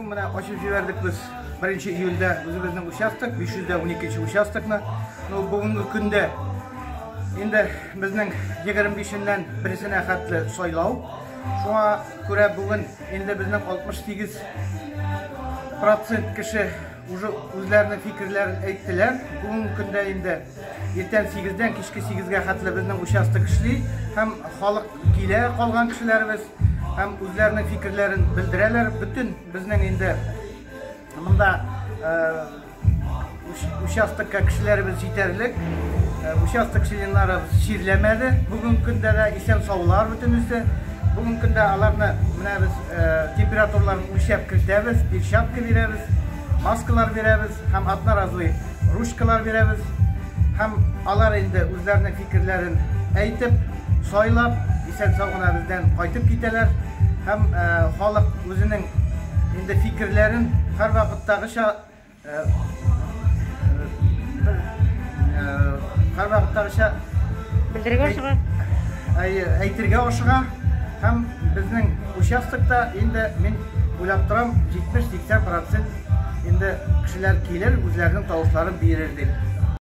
мына ачып җибәрдек без 1 июльдә үзебезнең участок, 512 участокны. Бүгенге көндә инде безнең 25-ннән берсенә хәтле сайлау. Шуңа күрә бүген инде безнең 68% кеше уже үзләренең фикерләрен әйттеләр. Бүгенге көндә инде иртән 8-дән кичке 8-гә хәтле безнең участок эшли һәм халык килә, калган кешеләребез һәм үзләренең фикерләрен белдерәләр. Бүтән безнең инде монда участокка кешеләребез җитәрлек. Участок членнарыбыз чирләмәде. Бүгенге көндә дә исән саулар бөтенесе. Бүгенге көндә аларны менә без температураларын үлчәп кертәбез, перчатка бирәбез, маскалар бирәбез һәм одноразовый ручкалар бирәбез. Һәм алар инде үзләренең фикерләрен әйтеп, сайлап, исән сау гына бездән кайтып китәләр. Һәм халык үзенең инде фикерләрен һәрвакыттагыча белдерергә ашыга. Әйтергә ашыга. Һәм безнең участокта инде мин уйлап торам 70-80% инде кешеләр килер, үзләренең тавышларын бирер дип.